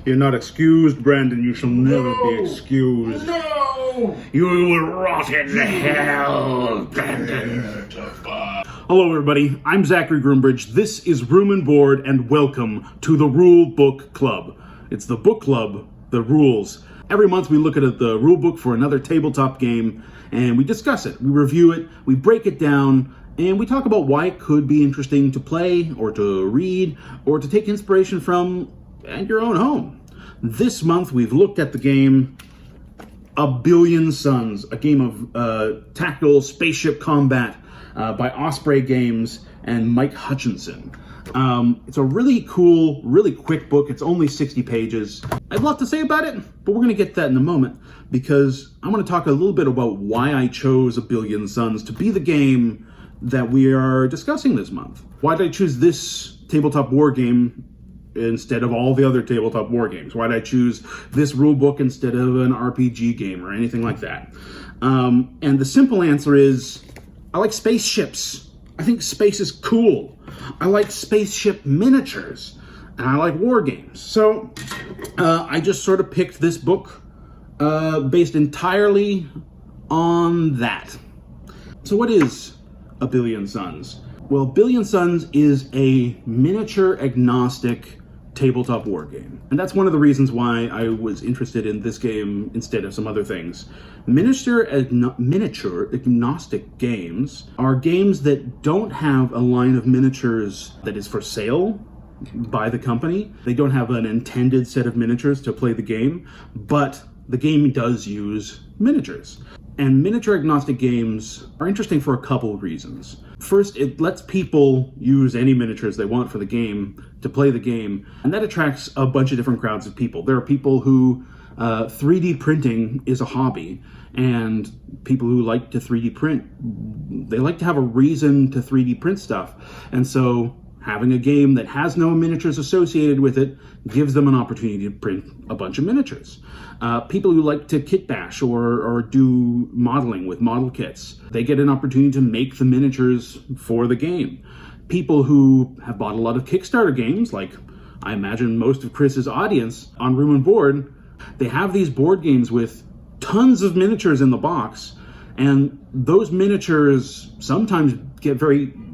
You're not excused, Brandon. You shall never be excused. No! You will rot in hell, Brandon. Hello, everybody. I'm Zachary Groombridge. This is Room and Board, and welcome to the Rule Book Club. It's the book club, the rules. Every month we look at the rule book for another tabletop game, and we discuss it. We review it, we break it down, and we talk about why it could be interesting to play, or to read, or to take inspiration from at your own home. This month we've looked at the game A Billion Suns, a game of tactical spaceship combat by Osprey Games and Mike Hutchinson. It's a really cool, really quick book. It's only 60 pages. I have a lot to say about it, but we're going to get to that in a moment because I want to talk a little bit about why I chose A Billion Suns to be the game that we are discussing this month. Why did I choose this tabletop war game instead of all the other tabletop war games? Why did I choose this rule book instead of an RPG game or anything like that? And the simple answer is, I like spaceships. I think space is cool. I like spaceship miniatures, and I like war games. So I just sort of picked this book based entirely on that. So what is A Billion Suns? Well, Billion Suns is a miniature agnostic tabletop war game. And that's one of the reasons why I was interested in this game instead of some other things. Miniature agnostic games are games that don't have a line of miniatures that is for sale by the company. They don't have an intended set of miniatures to play the game, but the game does use miniatures. And miniature agnostic games are interesting for a couple of reasons. First, it lets people use any miniatures they want for the game to play the game, and that attracts a bunch of different crowds of people. There are people who 3D printing is a hobby, and people who like to 3D print, they like to have a reason to 3D print stuff. And so having a game that has no miniatures associated with it gives them an opportunity to print a bunch of miniatures. People who like to kit bash or do modeling with model kits, they get an opportunity to make the miniatures for the game. People who have bought a lot of Kickstarter games, like I imagine most of Chris's audience on Room and Board, they have these board games with tons of miniatures in the box, and those miniatures sometimes get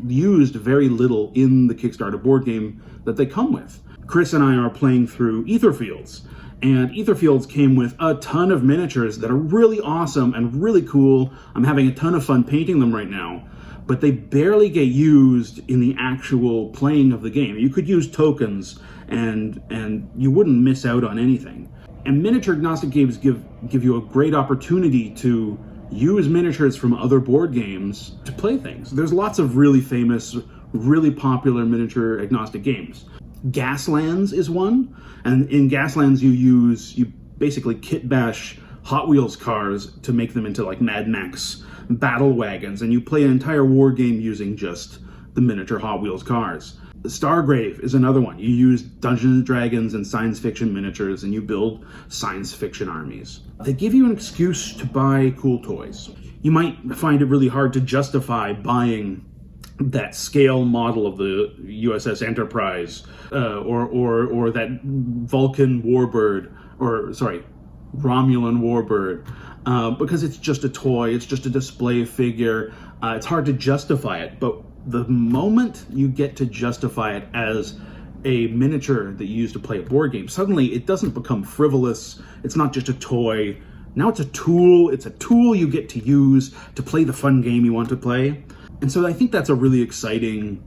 used very little in the Kickstarter board game that they come with. Chris and I are playing through Etherfields, and Etherfields came with a ton of miniatures that are really awesome and really cool. I'm having a ton of fun painting them right now, but they barely get used in the actual playing of the game. You could use tokens and you wouldn't miss out on anything. And miniature agnostic games give you a great opportunity to use miniatures from other board games to play things. There's lots of really famous, really popular miniature agnostic games. Gaslands is one, and in Gaslands you basically kit bash Hot Wheels cars to make them into like Mad Max battle wagons, and you play an entire war game using just the miniature Hot Wheels cars. Stargrave is another one. You use Dungeons & Dragons and science fiction miniatures, and you build science fiction armies. They give you an excuse to buy cool toys. You might find it really hard to justify buying that scale model of the USS Enterprise, or that Vulcan warbird, Romulan warbird, because it's just a toy, it's just a display figure. It's hard to justify it, but the moment you get to justify it as a miniature that you use to play a board game, suddenly it doesn't become frivolous. It's not just a toy. Now it's a tool. It's a tool you get to use to play the fun game you want to play. And so I think that's a really exciting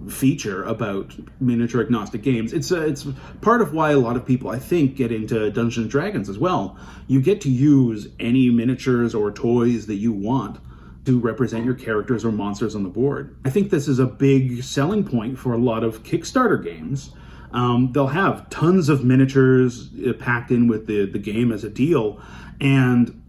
feature about miniature agnostic games. It's part of why a lot of people, I think, get into Dungeons & Dragons as well. You get to use any miniatures or toys that you want to represent your characters or monsters on the board. I think this is a big selling point for a lot of Kickstarter games. They'll have tons of miniatures packed in with the game as a deal, and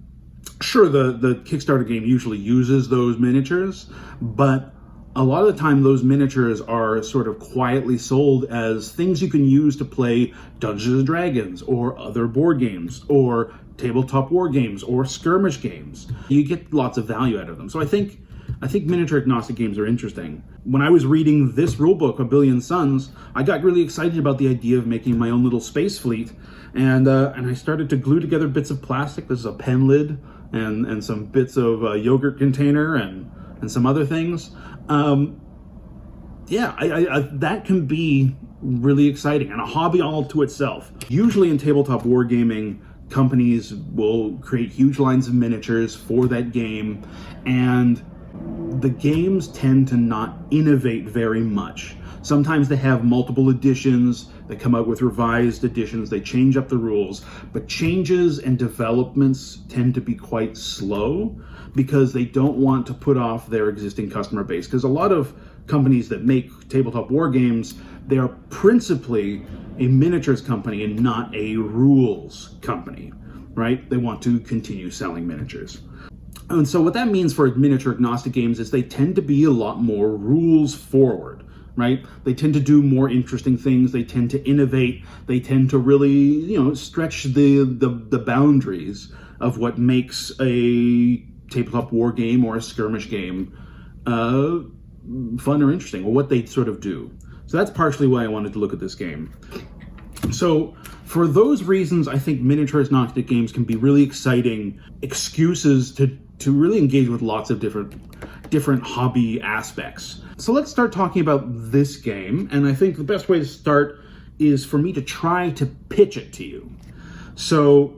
sure, the Kickstarter game usually uses those miniatures, but a lot of the time those miniatures are sort of quietly sold as things you can use to play Dungeons & Dragons or other board games or tabletop war games or skirmish games. You get lots of value out of them. So I think I think miniature agnostic games are interesting. When I was reading this rulebook, A Billion Suns, I got really excited about the idea of making my own little space fleet, and I started to glue together bits of plastic. This is a pen lid and some bits of yogurt container and some other things. That can be really exciting and a hobby all to itself. Usually in tabletop wargaming, companies will create huge lines of miniatures for that game, and the games tend to not innovate very much. Sometimes they have multiple editions, they come out with revised editions, they change up the rules, but changes and developments tend to be quite slow because they don't want to put off their existing customer base. Because a lot of companies that make tabletop war games, they are principally a miniatures company and not a rules company, right? They want to continue selling miniatures. And so what that means for miniature agnostic games is they tend to be a lot more rules forward, right? They tend to do more interesting things. They tend to innovate. They tend to really, stretch the boundaries of what makes a tabletop war game or a skirmish game fun or interesting, or what they sort of do. So that's partially why I wanted to look at this game. So for those reasons, I think miniature agnostic games can be really exciting excuses to really engage with lots of different hobby aspects. So let's start talking about this game, and I think the best way to start is for me to try to pitch it to you. So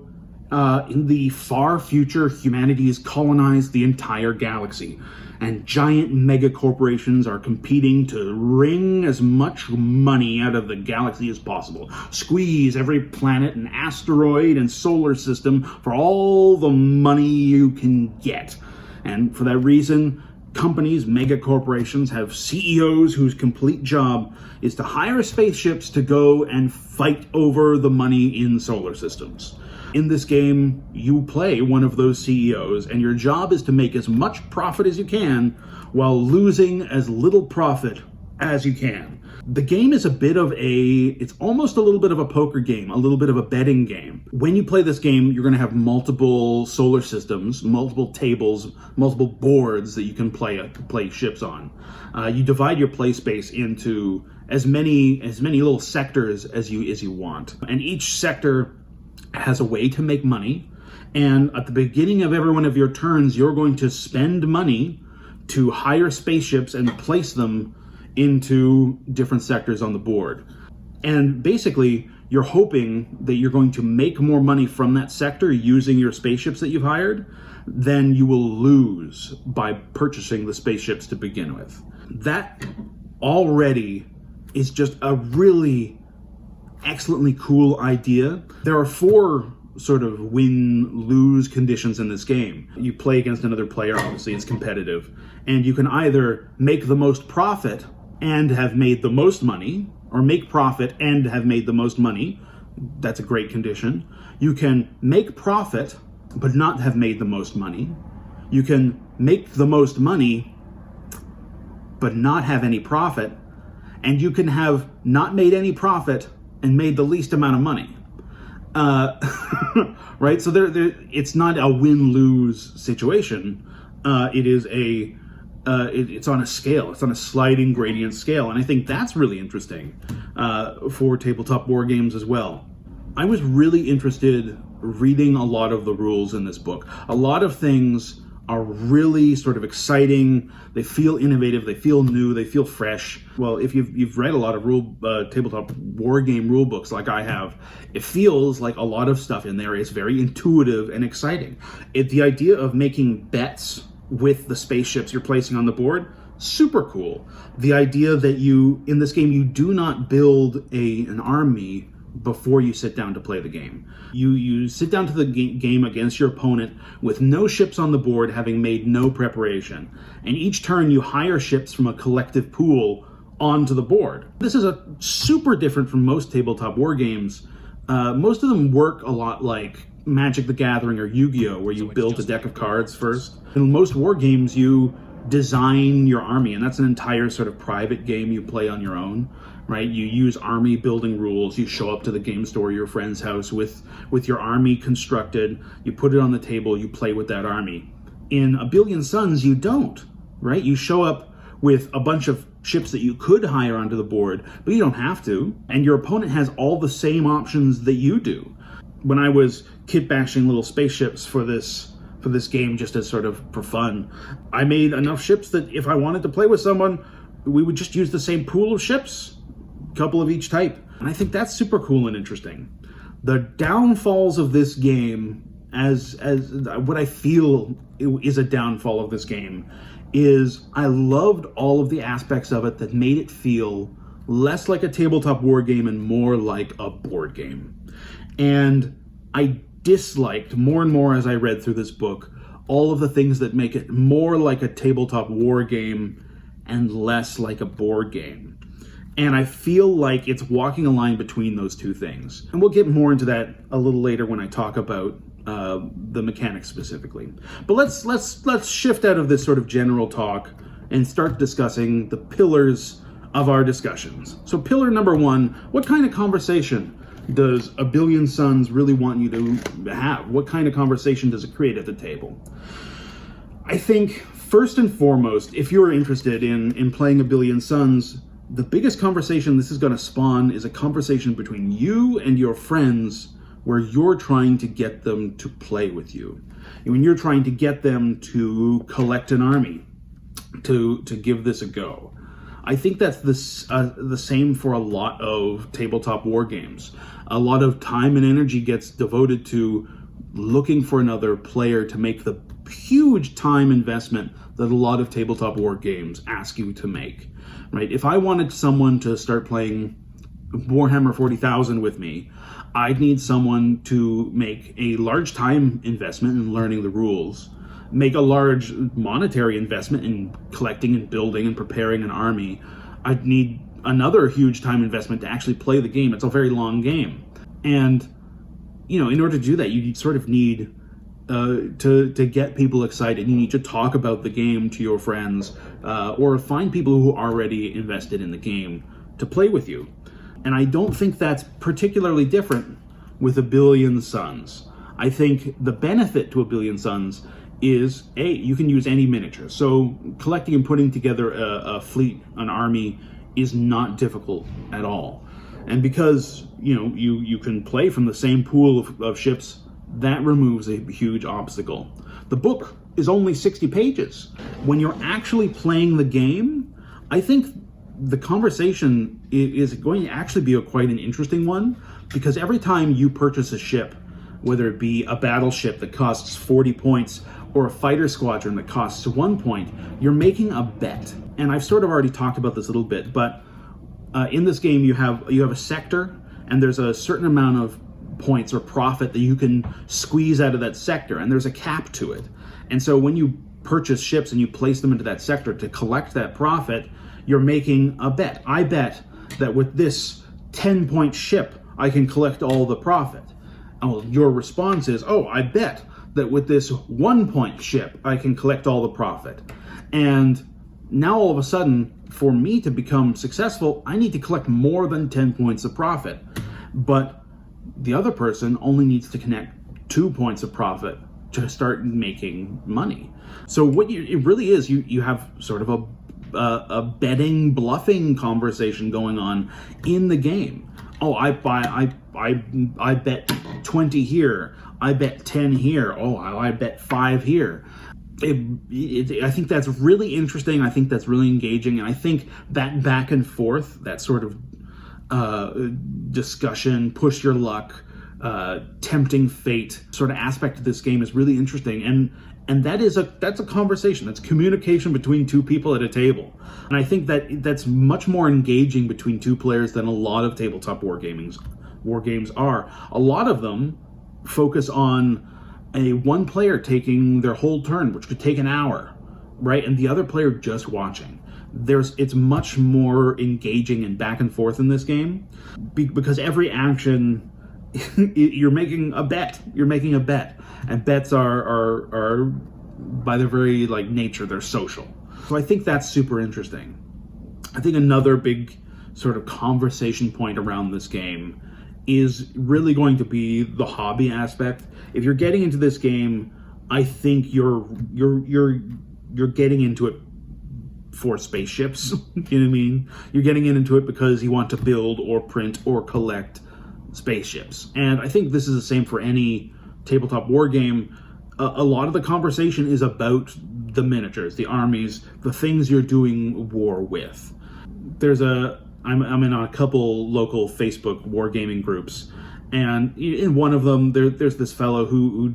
in the far future, humanity has colonized the entire galaxy, and giant mega corporations are competing to wring as much money out of the galaxy as possible. Squeeze every planet and asteroid and solar system for all the money you can get. And for that reason, companies, mega corporations, have CEOs whose complete job is to hire spaceships to go and fight over the money in solar systems. In this game, you play one of those CEOs, and your job is to make as much profit as you can while losing as little profit as you can. The game is it's almost a little bit of a poker game, a little bit of a betting game. When you play this game, you're going to have multiple solar systems, multiple tables, multiple boards that you can play ships on. You divide your play space into as many little sectors as you want, and each sector has a way to make money, and at the beginning of every one of your turns, you're going to spend money to hire spaceships and place them into different sectors on the board. And basically, you're hoping that you're going to make more money from that sector using your spaceships that you've hired than you will lose by purchasing the spaceships to begin with. That already is just a really excellently cool idea. There are 4 sort of win-lose conditions in this game. You play against another player, obviously it's competitive, and you can either make the most profit and have made the most money, or make profit and have made the most money. That's a great condition. You can make profit but not have made the most money. You can make the most money but not have any profit, and you can have not made any profit and made the least amount of money. Right? So it's not a win-lose situation. It is it's on a scale. It's on a sliding gradient scale, and I think that's really interesting for tabletop war games as well. I was really interested reading a lot of the rules in this book. A lot of things are really sort of exciting. They feel innovative. They feel new. They feel fresh. Well, if you've read a lot of tabletop war game rule books like I have, it feels like a lot of stuff in there is very intuitive and exciting. The idea of making bets with the spaceships you're placing on the board, super cool. The idea that in this game, you do not build an army before you sit down to play the game. You sit down to the game against your opponent with no ships on the board, having made no preparation. And each turn you hire ships from a collective pool onto the board. This is super different from most tabletop war games. Most of them work a lot like Magic the Gathering or Yu-Gi-Oh, where you build a deck of cards first. In most war games, you design your army, and that's an entire sort of private game you play on your own, right? You use army building rules. You show up to the game store, your friend's house, with your army constructed. You put it on the table. You play with that army. In A Billion Suns, you don't, right? You show up with a bunch of ships that you could hire onto the board, but you don't have to. And your opponent has all the same options that you do. When I was kit bashing little spaceships for this game, just as sort of for fun, I made enough ships that if I wanted to play with someone, we would just use the same pool of ships, a couple of each type. And I think that's super cool and interesting. The downfalls of this game, as what I feel is a downfall of this game, is I loved all of the aspects of it that made it feel less like a tabletop war game and more like a board game. And I disliked more and more as I read through this book all of the things that make it more like a tabletop war game and less like a board game. And I feel like it's walking a line between those two things. And we'll get more into that a little later when I talk about the mechanics specifically. But let's shift out of this sort of general talk and start discussing the pillars of our discussions. So pillar number one, what kind of conversation does A Billion Suns really want you to have? What kind of conversation does it create at the table? I think first and foremost, if you're interested in playing A Billion Suns, the biggest conversation this is going to spawn is a conversation between you and your friends where you're trying to get them to play with you. And when you're trying to get them to collect an army, to give this a go. I think that's the same for a lot of tabletop war games. A lot of time and energy gets devoted to looking for another player to make the huge time investment that a lot of tabletop war games ask you to make. Right? If I wanted someone to start playing Warhammer 40,000 with me, I'd need someone to make a large time investment in learning the rules, make a large monetary investment in collecting and building and preparing an army. I'd need another huge time investment to actually play the game. It's a very long game. And, you know, in order to do that, you sort of need to get people excited. You need to talk about the game to your friends, or find people who are already invested in the game to play with you. And I don't think that's particularly different with A Billion Suns. I think the benefit to A Billion Suns is, you can use any miniature. So collecting and putting together a fleet, an army, is not difficult at all. And because, you know, you can play from the same pool of ships, that removes a huge obstacle. The book is only 60 pages. When you're actually playing the game, I think the conversation is going to actually be quite an interesting one, because every time you purchase a ship, whether it be a battleship that costs 40 points or a fighter squadron that costs 1 point, you're making a bet. And I've sort of already talked about this a little bit, but in this game you have a sector, and there's a certain amount of points or profit that you can squeeze out of that sector, and there's a cap to it. And so when you purchase ships and you place them into that sector to collect that profit, you're making a bet. I bet that with this 10-point ship, I can collect all the profit. And your response is, oh, I bet that with this 1-point ship, I can collect all the profit. And now all of a sudden, for me to become successful, I need to collect more than 10 points of profit. But the other person only needs to connect 2 points of profit to start making money. So what it really is, you have sort of a betting, bluffing conversation going on in the game. Oh, I bet 20 here. I bet 10 here. Oh, I bet 5 here. I think that's really interesting. I think that's really engaging. And I think that back and forth, that sort of discussion, push your luck, tempting fate sort of aspect of this game is really interesting. And that's a conversation. That's communication between two people at a table. And I think that's much more engaging between two players than a lot of tabletop war games are. A lot of them focus on one player taking their whole turn, which could take an hour, right? And the other player just watching. It's much more engaging and back and forth in this game, because every action you're making a bet. You're making a bet, and bets are by their very nature, they're social. So I think that's super interesting. I think another big sort of conversation point around this game is really going to be the hobby aspect. If you're getting into this game, I think you're getting into it for spaceships. You know what I mean? You're getting into it because you want to build or print or collect spaceships. And I think this is the same for any tabletop war game. A lot of the conversation is about the miniatures, the armies, the things you're doing war with. I'm in a couple local Facebook wargaming groups, and in one of them there's this fellow who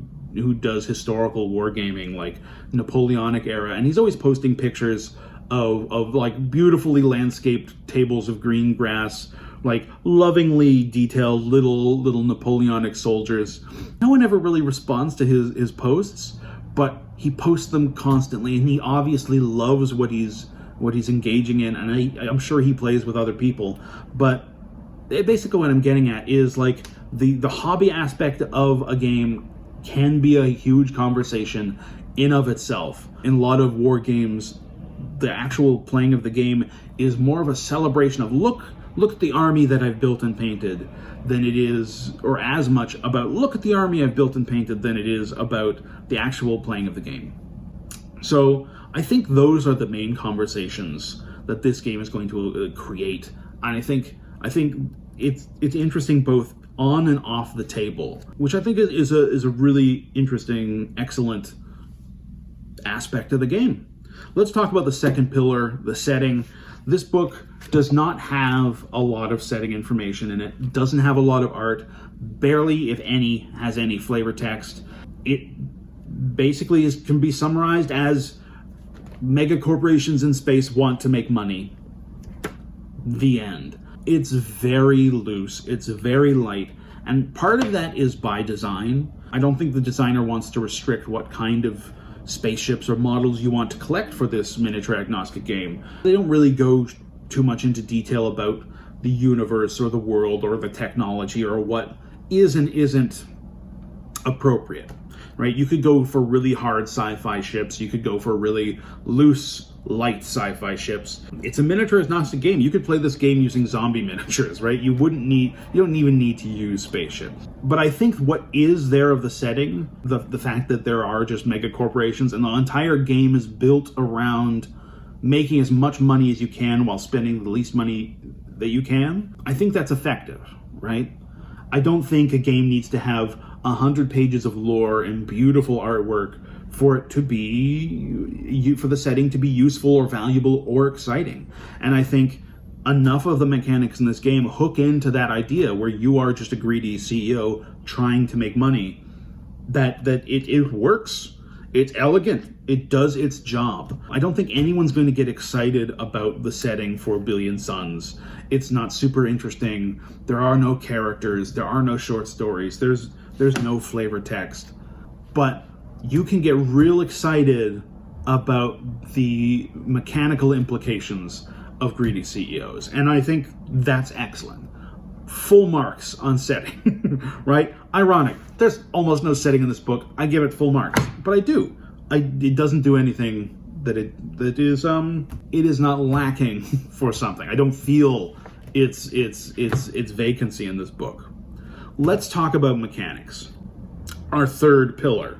does historical wargaming, like Napoleonic era, and he's always posting pictures of like beautifully landscaped tables of green grass, like lovingly detailed little Napoleonic soldiers. No one ever really responds to his posts, but he posts them constantly, and he obviously loves what he's engaging in, and I'm sure he plays with other people. But basically what I'm getting at is like the hobby aspect of a game can be a huge conversation in of itself. In a lot of war games, the actual playing of the game is more of a celebration of look at the army that I've built and painted, than it is, or as much about look at the army I've built and painted, than it is about the actual playing of the game. So I think those are the main conversations that this game is going to create, and I think it's interesting both on and off the table, which I think is a really interesting, excellent aspect of the game. Let's talk about the second pillar, the setting. This book does not have a lot of setting information in it, doesn't have a lot of art, barely, if any, has any flavor text. It basically can be summarized as mega corporations in space want to make money. The end. It's very loose, it's very light, and part of that is by design. I don't think the designer wants to restrict what kind of spaceships or models you want to collect for this miniature agnostic game. They don't really go too much into detail about the universe or the world or the technology or what is and isn't appropriate, right? You could go for really hard sci-fi ships, you could go for really loose, light sci-fi ships. It's a miniature agnostic game. You could play this game using zombie miniatures, right? You don't even need to use spaceships. But I think what is there of the setting, the fact that there are just mega corporations, and the entire game is built around making as much money as you can while spending the least money that you can, I think that's effective, right? I don't think a game needs to have 100 pages of lore and beautiful artwork for it to be, for the setting to be useful or valuable or exciting. And I think enough of the mechanics in this game hook into that idea where you are just a greedy CEO trying to make money, that it works. It's elegant. It does its job. I don't think anyone's going to get excited about the setting for Billion Suns. It's not super interesting. There are no characters. There are no short stories. There's no flavor text. But you can get real excited about the mechanical implications of greedy CEOs. And I think that's excellent. Full marks on setting, right? Ironic. There's almost no setting in this book. I give it full marks, but I do. It doesn't do anything that it is not lacking for something. I don't feel its vacancy in this book. Let's talk about mechanics. Our third pillar.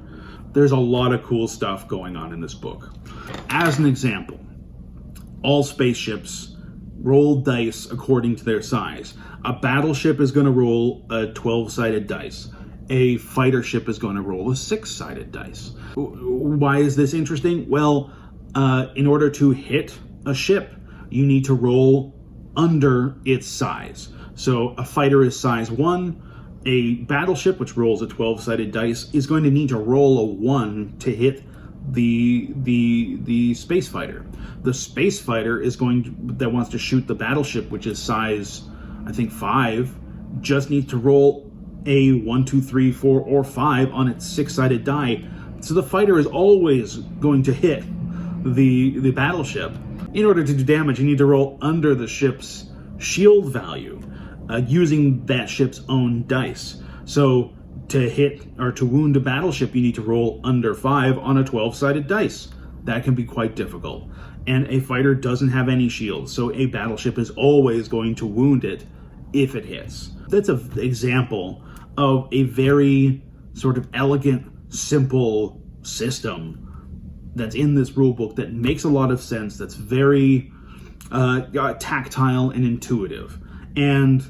There's a lot of cool stuff going on in this book. As an example, all spaceships roll dice according to their size. A battleship is going to roll a 12-sided dice. A fighter ship is going to roll a 6-sided dice. Why is this interesting? Well, in order to hit a ship, you need to roll under its size. So a fighter is size 1. A battleship, which rolls a 12-sided dice, is going to need to roll a 1 to hit the space fighter. The space fighter that wants to shoot the battleship, which is size, I think, 5, just needs to roll a 1, 2, 3, 4, or 5 on its 6-sided die. So the fighter is always going to hit the battleship. In order to do damage, you need to roll under the ship's shield value, using that ship's own dice. So to hit or to wound a battleship, you need to roll under 5 on a 12-sided dice. That can be quite difficult. And a fighter doesn't have any shields, so a battleship is always going to wound it if it hits. That's an example of a very sort of elegant, simple system that's in this rulebook that makes a lot of sense, that's very tactile and intuitive. And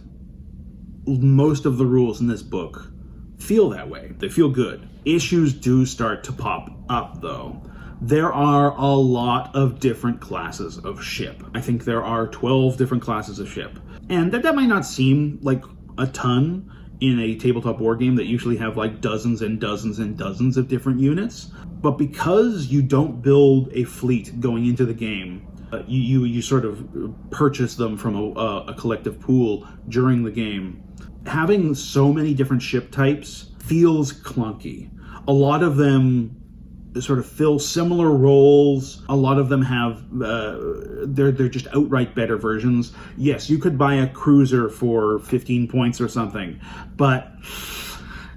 most of the rules in this book feel that way. They feel good. Issues do start to pop up, though. There are a lot of different classes of ship. I think there are 12 different classes of ship. And that might not seem like a ton in a tabletop war game that usually have like dozens and dozens and dozens of different units. But because you don't build a fleet going into the game, you sort of purchase them from a collective pool during the game. Having so many different ship types feels clunky. A lot of them sort of fill similar roles. A lot of them have they're just outright better versions. Yes, you could buy a cruiser for 15 points or something, but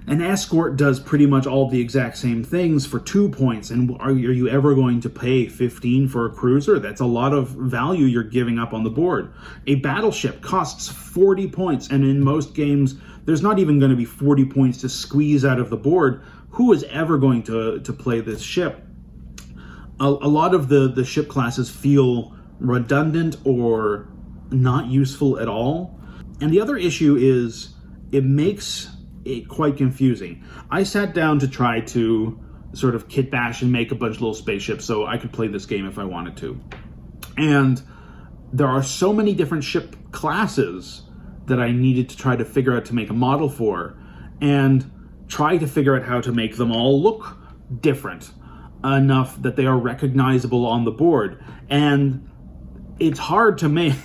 an escort does pretty much all the exact same things for 2 points. And are you ever going to pay 15 for a cruiser? That's a lot of value you're giving up on the board. A battleship costs 40 points, and in most games, there's not even going to be 40 points to squeeze out of the board. Who is ever going to play this ship? A lot of the ship classes feel redundant or not useful at all. And the other issue is it makes it quite confusing. I sat down to try to sort of kit bash and make a bunch of little spaceships so I could play this game if I wanted to. And there are so many different ship classes that I needed to try to figure out to make a model for, and try to figure out how to make them all look different enough that they are recognizable on the board. And it's hard to make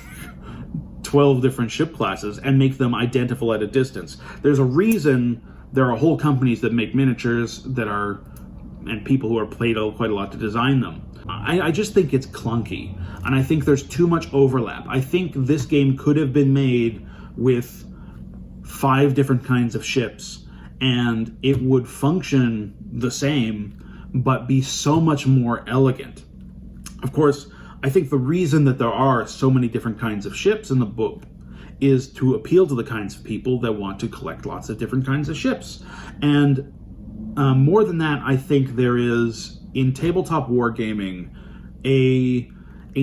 12 different ship classes and make them identical at a distance. There's a reason there are whole companies that make miniatures and people who are paid quite a lot to design them. I just think it's clunky, and I think there's too much overlap. I think this game could have been made with 5 different kinds of ships, and it would function the same, but be so much more elegant. Of course, I think the reason that there are so many different kinds of ships in the book is to appeal to the kinds of people that want to collect lots of different kinds of ships. And more than that, I think there is, in tabletop wargaming, a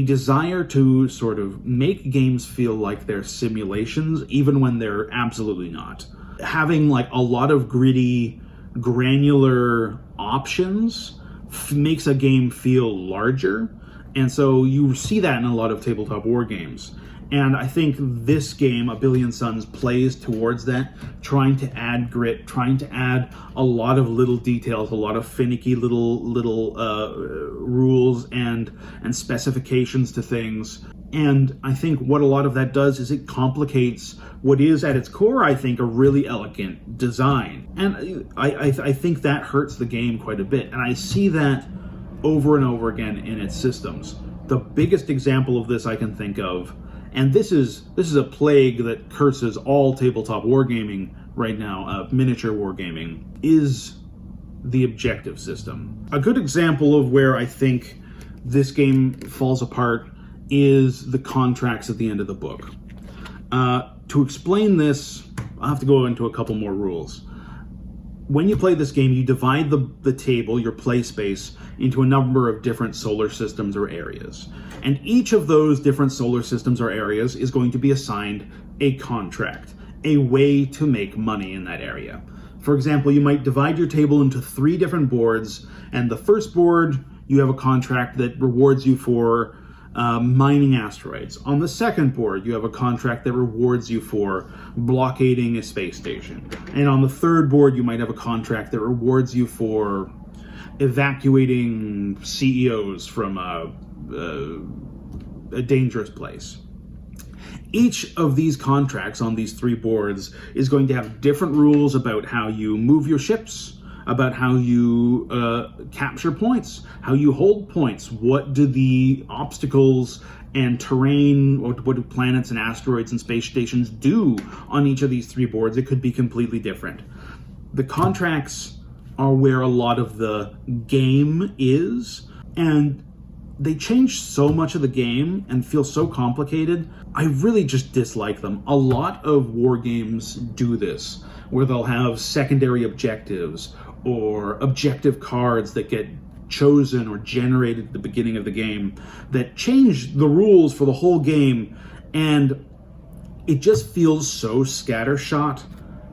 desire to sort of make games feel like they're simulations, even when they're absolutely not. Having like a lot of gritty, granular options makes a game feel larger. And so you see that in a lot of tabletop war games. And I think this game, A Billion Suns, plays towards that, trying to add grit, trying to add a lot of little details, a lot of finicky little rules and specifications to things. And I think what a lot of that does is it complicates what is, at its core, I think, a really elegant design. And I think that hurts the game quite a bit. And I see that over and over again in its systems. The biggest example of this I can think of, and this is a plague that curses all tabletop wargaming right now, miniature wargaming, is the objective system. A good example of where I think this game falls apart is the contracts at the end of the book. To explain this, I'll have to go into a couple more rules. When you play this game, you divide the table, your play space, into a number of different solar systems or areas. And each of those different solar systems or areas is going to be assigned a contract, a way to make money in that area. For example, you might divide your table into 3 different boards, and the first board, you have a contract that rewards you for mining asteroids. On the second board, you have a contract that rewards you for blockading a space station. And on the third board, you might have a contract that rewards you for evacuating CEOs from a dangerous place. Each of these contracts on these 3 boards is going to have different rules about how you move your ships, about how you capture points, how you hold points, what do the obstacles and terrain, what do planets and asteroids and space stations do on each of these 3 boards. It could be completely different. The contracts are where a lot of the game is, and they change so much of the game and feel so complicated. I really just dislike them. A lot of war games do this, where they'll have secondary objectives or objective cards that get chosen or generated at the beginning of the game that change the rules for the whole game, and it just feels so scattershot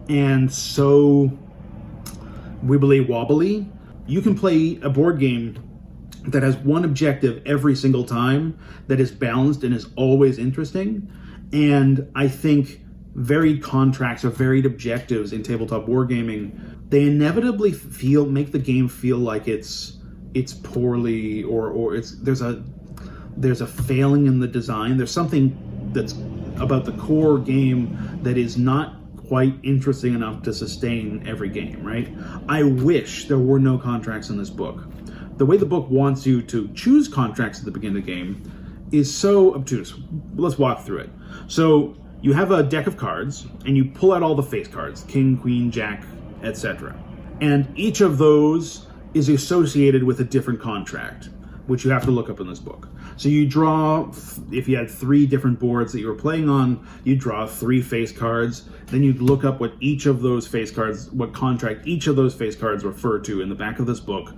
and so wibbly wobbly. You can play a board game that has one objective every single time, that is balanced and is always interesting. And I think varied contracts or varied objectives in tabletop wargaming, they inevitably make the game feel like it's poorly, or there's a failing in the design. There's something that's about the core game that is not quite interesting enough to sustain every game, right? I wish there were no contracts in this book. The way the book wants you to choose contracts at the beginning of the game is so obtuse. Let's walk through it. So you have a deck of cards, and you pull out all the face cards, king, queen, jack, etc. And each of those is associated with a different contract, which you have to look up in this book. So you draw, if you had 3 different boards that you were playing on, you draw 3 face cards, then you'd look up what each of those face cards, what contract each of those face cards refer to in the back of this book.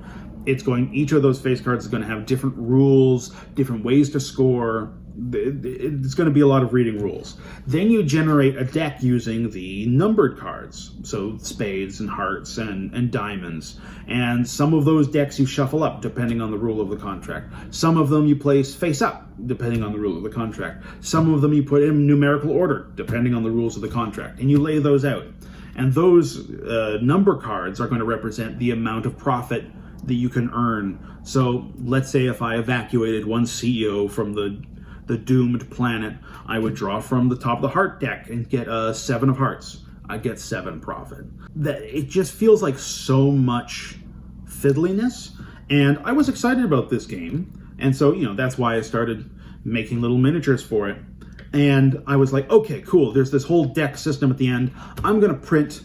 Each of those face cards is going to have different rules, different ways to score. It's going to be a lot of reading rules. Then you generate a deck using the numbered cards, so spades and hearts and diamonds. And some of those decks you shuffle up depending on the rule of the contract. Some of them you place face up depending on the rule of the contract. Some of them you put in numerical order depending on the rules of the contract. And you lay those out. And those number cards are going to represent the amount of profit that you can earn. So let's say if I evacuated one CEO from the doomed planet, I would draw from the top of the heart deck and get a 7 of hearts. I get 7 profit. It just feels like so much fiddliness, and I was excited about this game, and so that's why I started making little miniatures for it. And I was like, okay, cool, there's this whole deck system at the end. I'm gonna print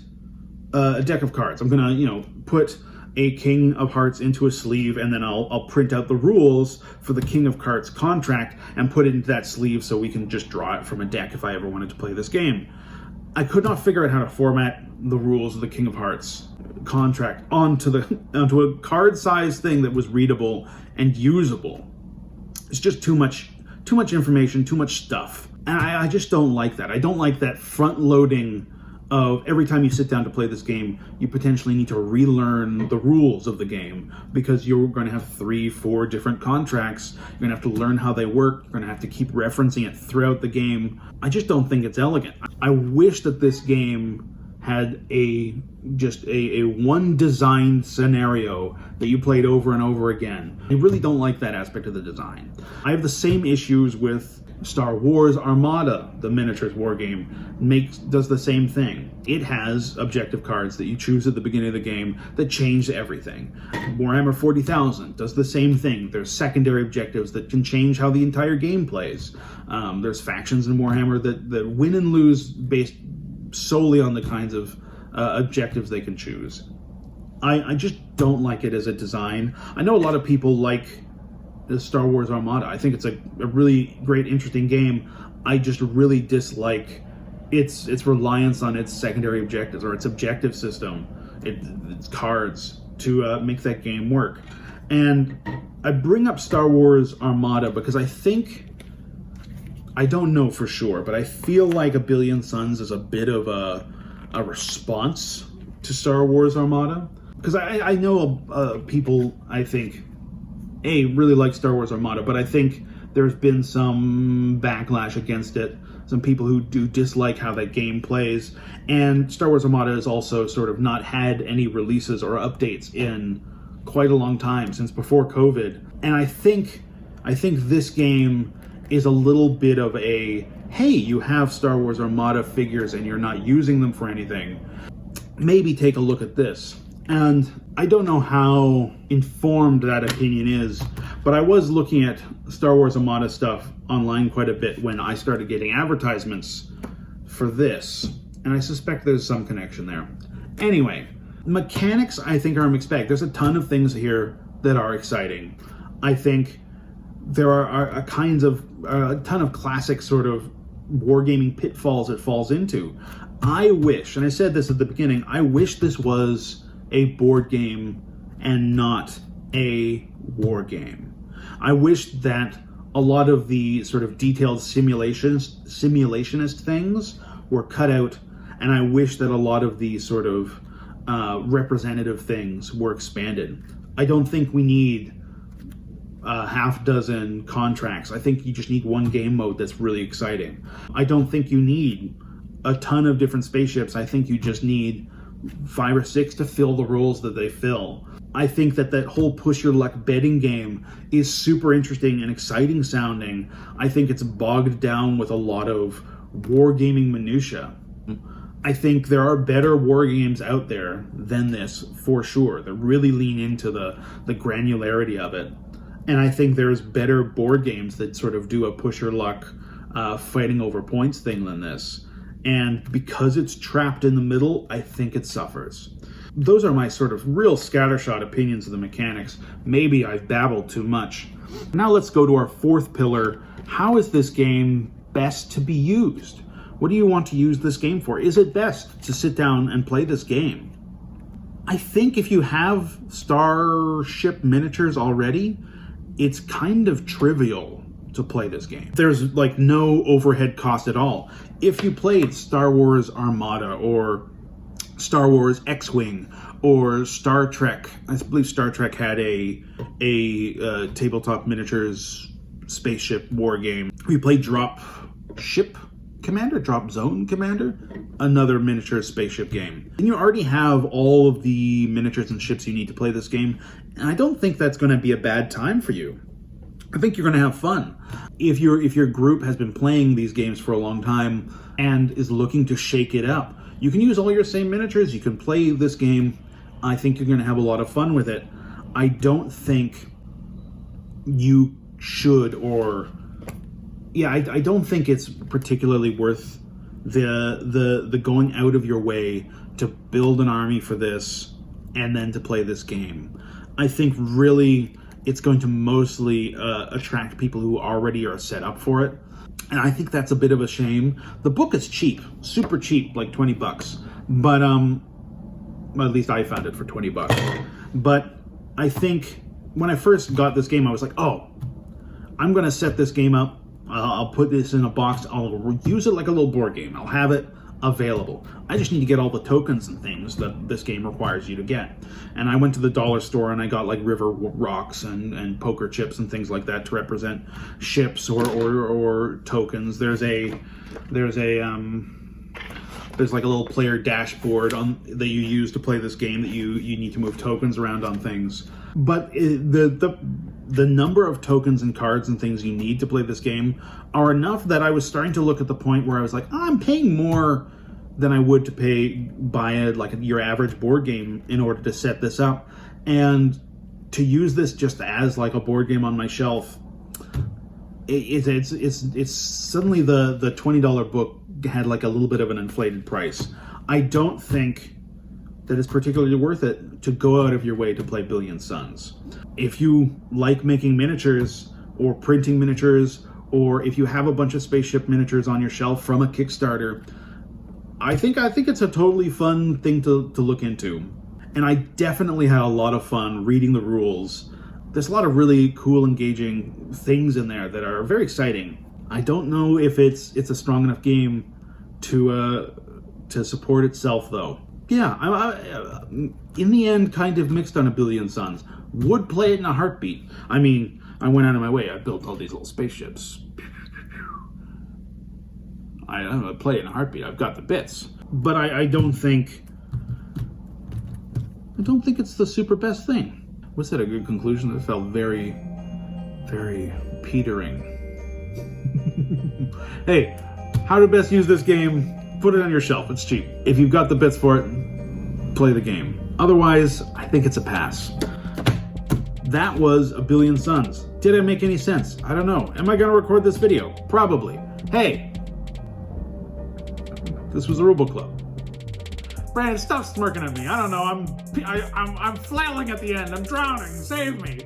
a deck of cards. I'm gonna put a King of Hearts into a sleeve, and then I'll print out the rules for the King of Hearts contract and put it into that sleeve so we can just draw it from a deck if I ever wanted to play this game. I could not figure out how to format the rules of the King of Hearts contract onto a card-sized thing that was readable and usable. It's just too much information, too much stuff. And I just don't like that. I don't like that front-loading of every time you sit down to play this game, you potentially need to relearn the rules of the game because you're going to have 3-4 different contracts. You're going to have to learn how they work. You're going to have to keep referencing it throughout the game. I just don't think it's elegant. I wish that this game had a one designed scenario that you played over and over again. I really don't like that aspect of the design. I have the same issues with Star Wars Armada, the miniatures war game, does the same thing. It has objective cards that you choose at the beginning of the game that change everything. Warhammer 40,000 does the same thing. There's secondary objectives that can change how the entire game plays. There's factions in Warhammer that win and lose based solely on the kinds of objectives they can choose. I just don't like it as a design. I know a lot of people like the Star Wars Armada. I think it's a really great, interesting game. I just really dislike its reliance on its secondary objectives or its objective system, its cards, to make that game work. And I bring up Star Wars Armada because I don't know for sure, but I feel like A Billion Suns is a bit of a response to Star Wars Armada. Because I know people, I think, really like Star Wars Armada, but I think there's been some backlash against it. Some people who do dislike how that game plays. And Star Wars Armada has also sort of not had any releases or updates in quite a long time, since before COVID. And I think this game is a little bit of a, hey, you have Star Wars Armada figures and you're not using them for anything. Maybe take a look at this. And I don't know how informed that opinion is, but I was looking at Star Wars Armada stuff online quite a bit when I started getting advertisements for this, and I suspect there's some connection there. Anyway, mechanics I think are a mixed bag. There's a ton of things here that are exciting. I think there are a ton of classic sort of wargaming pitfalls it falls into. I wish, and I said this at the beginning, I wish this was a board game and not a war game. I wish that a lot of the sort of detailed simulationist things were cut out, and I wish that a lot of the sort of representative things were expanded. I don't think we need a half dozen contracts. I think you just need one game mode that's really exciting. I don't think you need a ton of different spaceships. I think you just need 5 or 6 to fill the roles that they fill. I think that whole push your luck betting game is super interesting and exciting sounding. I think it's bogged down with a lot of wargaming minutia. I think there are better war games out there than this, for sure, that really lean into the granularity of it. And I think there's better board games that sort of do a push your luck fighting over points thing than this. And because it's trapped in the middle, I think it suffers. Those are my sort of real scattershot opinions of the mechanics. Maybe I've babbled too much. Now let's go to our fourth pillar. How is this game best to be used? What do you want to use this game for? Is it best to sit down and play this game? I think if you have starship miniatures already, it's kind of trivial to play this game. There's like no overhead cost at all. If you played Star Wars Armada or Star Wars X-Wing or Star Trek, I believe Star Trek had a tabletop miniatures spaceship war game. We played Drop Ship Commander, Drop Zone Commander, another miniature spaceship game. And you already have all of the miniatures and ships you need to play this game, and I don't think that's going to be a bad time for you. I think you're going to have fun. If your group has been playing these games for a long time and is looking to shake it up, you can use all your same miniatures, you can play this game. I think you're going to have a lot of fun with it. I don't think you should, I don't think it's particularly worth the going out of your way to build an army for this and then to play this game. I think really it's going to mostly attract people who already are set up for it. And I think that's a bit of a shame. The book is cheap, super cheap, like $20. But, well, at least I found it for $20. But I think when I first got this game, I was like, oh, I'm going to set this game up. I'll put this in a box. I'll use it like a little board game. I'll have it available. I just need to get all the tokens and things that this game requires you to get. And I went to the dollar store and I got like river rocks and poker chips and things like that to represent ships or tokens. There's like a little player dashboard that you use to play this game that you need to move tokens around on things. But the number of tokens and cards and things you need to play this game are enough that I was starting to look at the point where I was like, I'm paying more than I would to buy your average board game in order to set this up. And to use this just as like a board game on my shelf, it's suddenly the $20 book had like a little bit of an inflated price. I don't think that it's particularly worth it to go out of your way to play Billion Suns. If you like making miniatures or printing miniatures, or if you have a bunch of spaceship miniatures on your shelf from a Kickstarter, I think it's a totally fun thing to look into. And I definitely had a lot of fun reading the rules. There's a lot of really cool, engaging things in there that are very exciting. I don't know if it's a strong enough game to support itself, though. Yeah, I in the end, kind of mixed on a Billion Suns. Would play it in a heartbeat. I mean, I went out of my way. I built all these little spaceships. I play it in a heartbeat. I've got the bits. But I don't think it's the super best thing. Was that a good conclusion? That felt very, very petering. Hey, how to best use this game? Put it on your shelf. It's cheap. If you've got the bits for it, play the game. Otherwise, I think it's a pass. That was a Billion Suns. Did it make any sense? I don't know. Am I going to record this video? Probably. Hey, this was the Rulebook Club. Brandon, stop smirking at me. I don't know. I'm flailing at the end. I'm drowning. Save me.